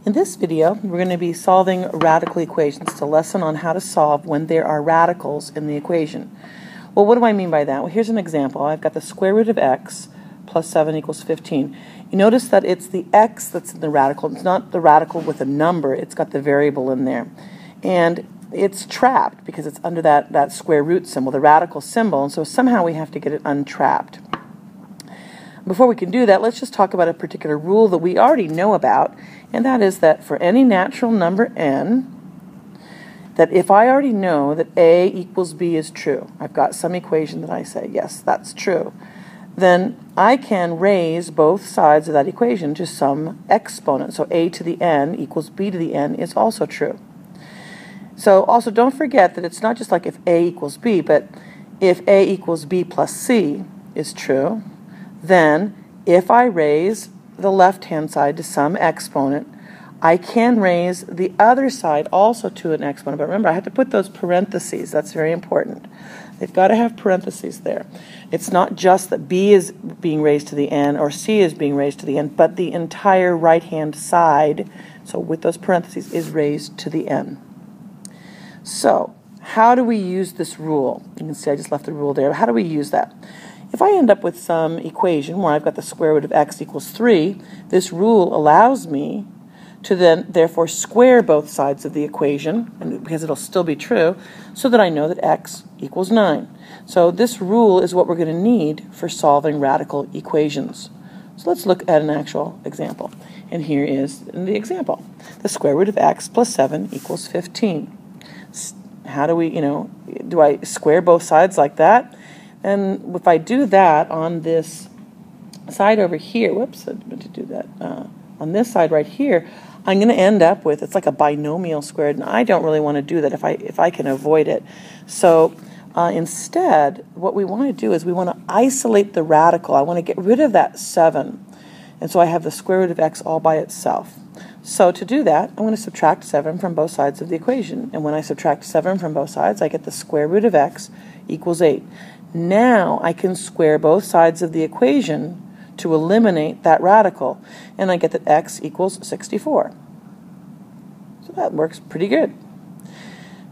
In this video, we're going to be solving radical equations. It's a lesson on how to solve when there are radicals in the equation. Well, what do I mean by that? Well, here's an example. I've got the square root of x plus 7 equals 15. You notice that it's the x that's in the radical. It's not the radical with a number. It's got the variable in there. And it's trapped because it's under that square root symbol, the radical symbol, and so somehow we have to get it untrapped. Before we can do that, let's just talk about a particular rule that we already know about, and that is that for any natural number n, that if I already know that a equals b is true, I've got some equation that I say, yes, that's true, then I can raise both sides of that equation to some exponent. So a to the n equals b to the n is also true. So also don't forget that it's not just like if a equals b, but if a equals b plus c is true, then if I raise the left-hand side to some exponent, I can raise the other side also to an exponent. But remember, I have to put those parentheses. That's very important. They've got to have parentheses there. It's not just that b is being raised to the n or c is being raised to the n, but the entire right-hand side, so with those parentheses, is raised to the n. So how do we use this rule? You can see I just left the rule there. How do we use that? If I end up with some equation where I've got the square root of x equals 3, this rule allows me to then therefore square both sides of the equation, and because it'll still be true, so that I know that x equals 9. So this rule is what we're going to need for solving radical equations. So let's look at an actual example. And here is the example. The square root of x plus 7 equals 15. How do we, do I square both sides like that? And if I do that on this side over here, whoops, I meant to do that. On this side right here, I'm going to end up with, it's like a binomial squared, and I don't really want to do that if I can avoid it. So instead, what we want to do is we want to isolate the radical. I want to get rid of that 7. And so I have the square root of x all by itself. So to do that, I'm going to subtract 7 from both sides of the equation. And when I subtract 7 from both sides, I get the square root of x equals 8. Now I can square both sides of the equation to eliminate that radical, and I get that x equals 64. So that works pretty good.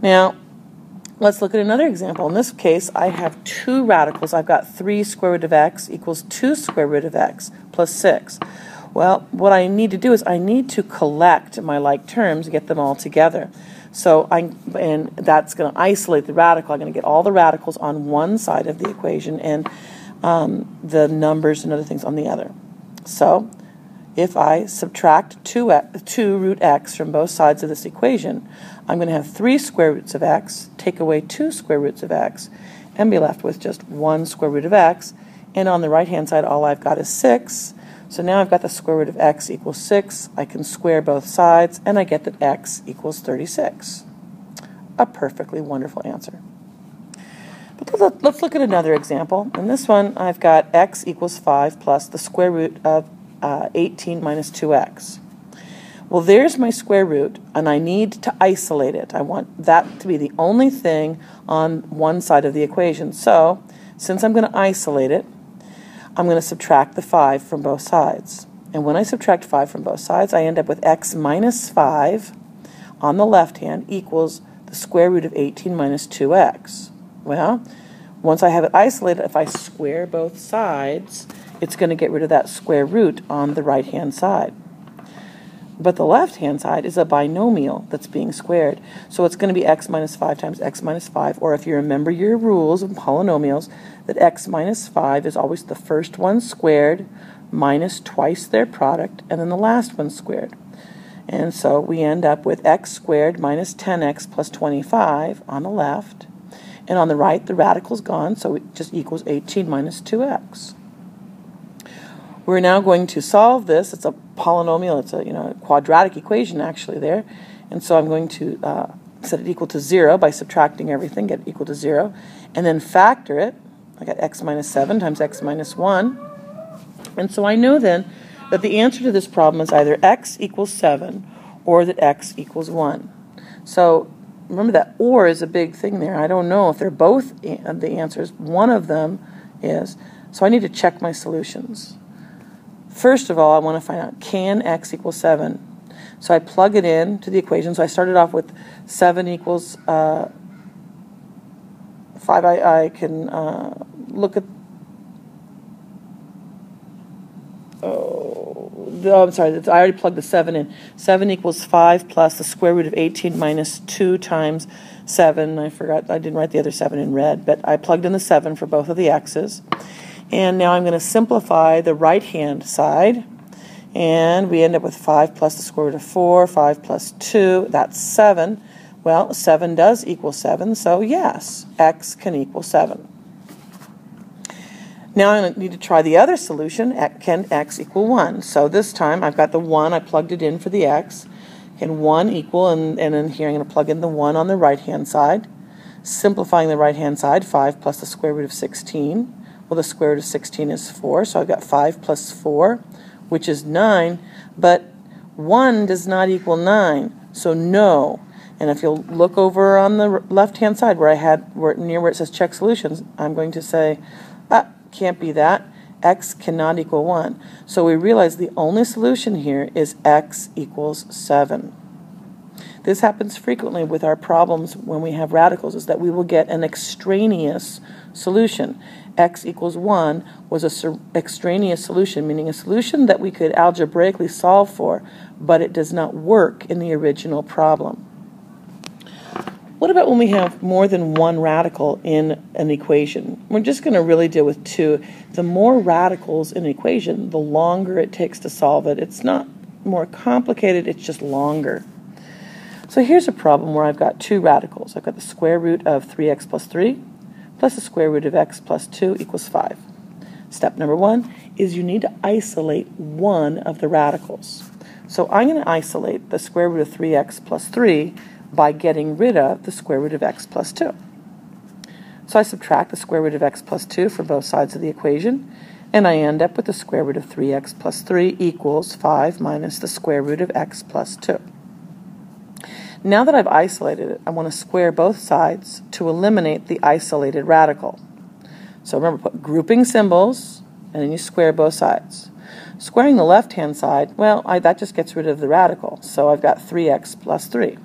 Now, let's look at another example. In this case, I have two radicals. I've got 3 square root of x equals 2 square root of x plus 6. Well, what I need to do is I need to collect my like terms, get them all together. So and that's going to isolate the radical. I'm going to get all the radicals on one side of the equation and the numbers and other things on the other. So if I subtract 2 root x from both sides of this equation, I'm going to have 3 square roots of x, take away 2 square roots of x, and be left with just 1 square root of x. And on the right-hand side, all I've got is 6. So now I've got the square root of x equals 6. I can square both sides, and I get that x equals 36. A perfectly wonderful answer. But let's look at another example. In this one, I've got x equals 5 plus the square root of 18 minus 2x. Well, there's my square root, and I need to isolate it. I want that to be the only thing on one side of the equation. So, since I'm going to isolate it, I'm going to subtract the 5 from both sides. And when I subtract 5 from both sides, I end up with x minus 5 on the left hand equals the square root of 18 minus 2x. Well, once I have it isolated, if I square both sides, it's going to get rid of that square root on the right-hand side. But the left-hand side is a binomial that's being squared. So it's going to be x minus 5 times x minus 5, or if you remember your rules of polynomials, that x minus 5 is always the first one squared minus twice their product, and then the last one squared. And so we end up with x squared minus 10x plus 25 on the left, and on the right the radical's gone, so it just equals 18 minus 2x. We're now going to solve this. It's a polynomial. It's a quadratic equation actually there. And so I'm going to set it equal to 0 by subtracting everything, get it equal to 0, and then factor it. I got x minus 7 times x minus 1. And so I know then that the answer to this problem is either x equals 7 or that x equals 1. So remember that or is a big thing there. I don't know if they're both the answers. One of them is. So I need to check my solutions. First of all, I want to find out, can x equal 7? So I plug it in to the equation. So I started off with 7 equals 5. I can look at, I'm sorry, I already plugged the 7 in. 7 equals 5 plus the square root of 18 minus 2 times 7. I forgot, I didn't write the other 7 in red, but I plugged in the 7 for both of the x's. And now I'm going to simplify the right-hand side. And we end up with 5 plus the square root of 4, 5 plus 2, that's 7. Well, 7 does equal 7, so yes, x can equal 7. Now I need to try the other solution. Can x equal 1? So this time I've got the 1, I plugged it in for the x. Can 1 equal, and then here I'm going to plug in the 1 on the right-hand side. Simplifying the right-hand side, 5 plus the square root of 16. Well, the square root of 16 is 4, so I've got 5 plus 4, which is 9, but 1 does not equal 9, so no. And if you'll look over on the left-hand side near where it says check solutions, I'm going to say, can't be that. X cannot equal 1. So we realize the only solution here is x equals 7. This happens frequently with our problems when we have radicals, is that we will get an extraneous solution. X equals 1 was an extraneous solution, meaning a solution that we could algebraically solve for, but it does not work in the original problem. What about when we have more than one radical in an equation? We're just going to really deal with 2. The more radicals in an equation, the longer it takes to solve it. It's not more complicated, it's just longer. So here's a problem where I've got 2 radicals. I've got the square root of 3x plus 3 plus the square root of x plus 2 equals 5. Step number 1 is you need to isolate one of the radicals. So I'm going to isolate the square root of 3x plus 3 by getting rid of the square root of x plus 2. So I subtract the square root of x plus 2 from both sides of the equation, and I end up with the square root of 3x plus 3 equals 5 minus the square root of x plus 2. Now that I've isolated it, I want to square both sides to eliminate the isolated radical. So remember, put grouping symbols, and then you square both sides. Squaring the left-hand side, well, that just gets rid of the radical. So I've got 3x plus 3.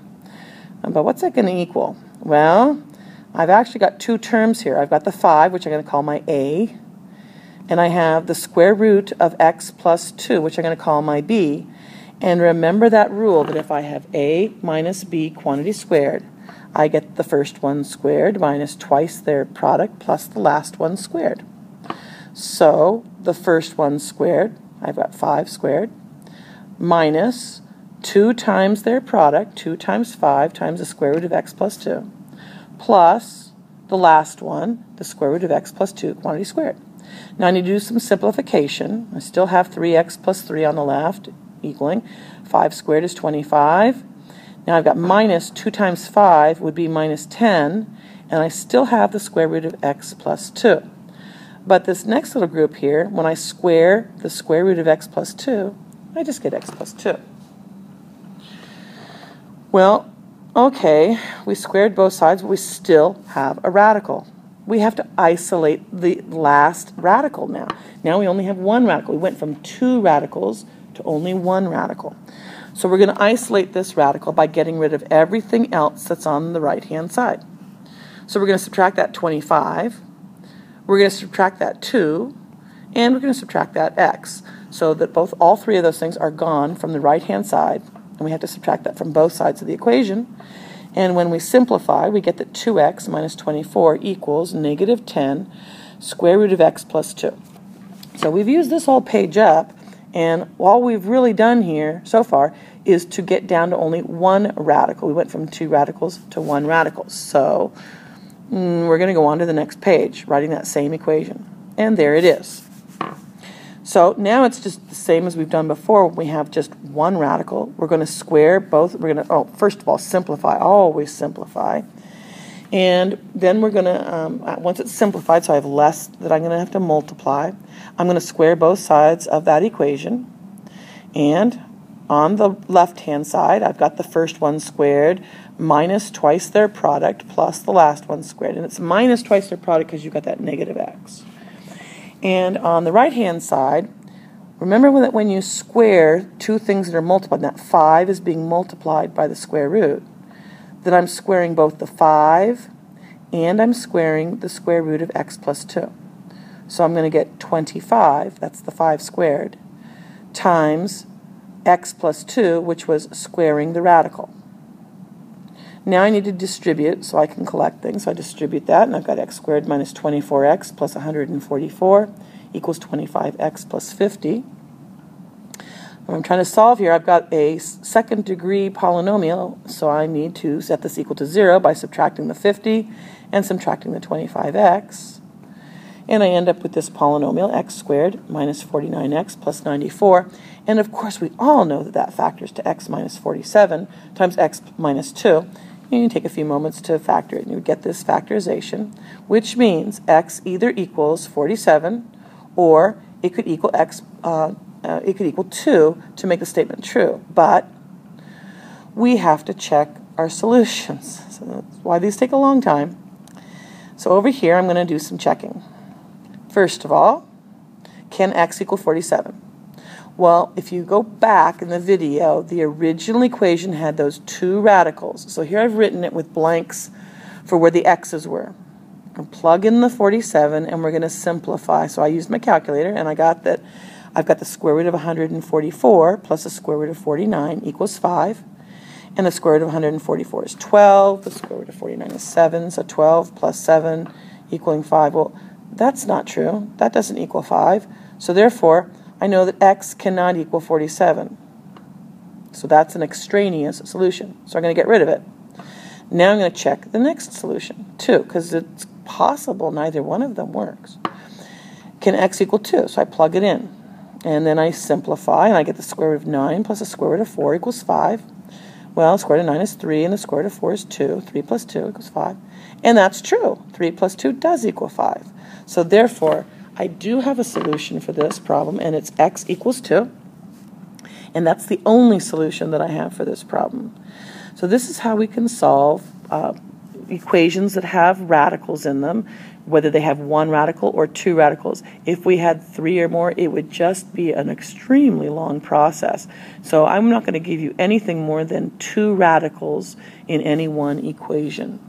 But what's that going to equal? Well, I've actually got 2 terms here. I've got the 5, which I'm going to call my a, and I have the square root of x plus 2, which I'm going to call my b. And remember that rule that if I have a minus b quantity squared, I get the first one squared minus twice their product plus the last one squared. So the first one squared, I've got 5 squared, minus 2 times their product, 2 times 5 times the square root of x plus 2, plus the last one, the square root of x plus 2 quantity squared. Now I need to do some simplification. I still have 3x plus 3 on the left, equaling 5 squared is 25. Now I've got minus 2 times 5 would be minus 10, and I still have the square root of x plus 2. But this next little group here, when I square the square root of x plus 2, I just get x plus 2. Well, okay, we squared both sides, but we still have a radical. We have to isolate the last radical now. Now we only have one radical. We went from 2 radicals to only 1 radical. So we're going to isolate this radical by getting rid of everything else that's on the right-hand side. So we're going to subtract that 25. We're going to subtract that 2. And we're going to subtract that x. So that all 3 of those things are gone from the right-hand side. And we have to subtract that from both sides of the equation. And when we simplify, we get that 2x minus 24 equals negative 10 square root of x plus 2. So we've used this whole page up, and all we've really done here so far is to get down to only 1 radical. We went from 2 radicals to 1 radical. So we're going to go on to the next page, writing that same equation. And there it is. So now it's just the same as we've done before. We have just 1 radical. We're going to square both. We're going to, first of all, simplify. Always simplify. And then we're going to, once it's simplified, so I have less that I'm going to have to multiply, I'm going to square both sides of that equation. And on the left-hand side, I've got the first one squared minus twice their product plus the last one squared. And it's minus twice their product because you've got that negative x. And on the right-hand side, Remember that when you square two things that are multiplied, that 5 is being multiplied by the square root, that I'm squaring both the 5 and I'm squaring the square root of x plus 2. So I'm going to get 25, that's the 5 squared, times x plus 2, which was squaring the radical. Now I need to distribute so I can collect things. So I distribute that, and I've got x squared minus 24x plus 144 equals 25x plus 50. When I'm trying to solve here, I've got a second degree polynomial, so I need to set this equal to 0 by subtracting the 50 and subtracting the 25x. And I end up with this polynomial, x squared minus 49x plus 94. And of course, we all know that that factors to x minus 47 times x minus 2. And you take a few moments to factor it, and you get this factorization, which means x either equals 47 or it could equal x. It could equal 2 to make the statement true. But we have to check our solutions. So that's why these take a long time. So over here, I'm going to do some checking. First of all, can x equal 47? Well, if you go back in the video, the original equation had those two radicals. So here I've written it with blanks for where the x's were. I'll plug in the 47, and we're going to simplify. So I used my calculator, and I got that I've got the square root of 144 plus the square root of 49 equals 5. And the square root of 144 is 12. The square root of 49 is 7. So 12 plus 7 equaling 5. Well, that's not true. That doesn't equal 5. So therefore, I know that x cannot equal 47. So that's an extraneous solution. So I'm going to get rid of it. Now I'm going to check the next solution, 2, because it's possible neither one of them works. Can x equal 2? So I plug it in. And then I simplify, and I get the square root of 9 plus the square root of 4 equals 5. Well, the square root of 9 is 3, and the square root of 4 is 2. 3 plus 2 equals 5. And that's true. 3 plus 2 does equal 5. So therefore, I do have a solution for this problem, and it's x equals 2. And that's the only solution that I have for this problem. So this is how we can solve equations that have radicals in them, whether they have one radical or two radicals. If we had 3 or more, it would just be an extremely long process. So I'm not going to give you anything more than 2 radicals in any one equation.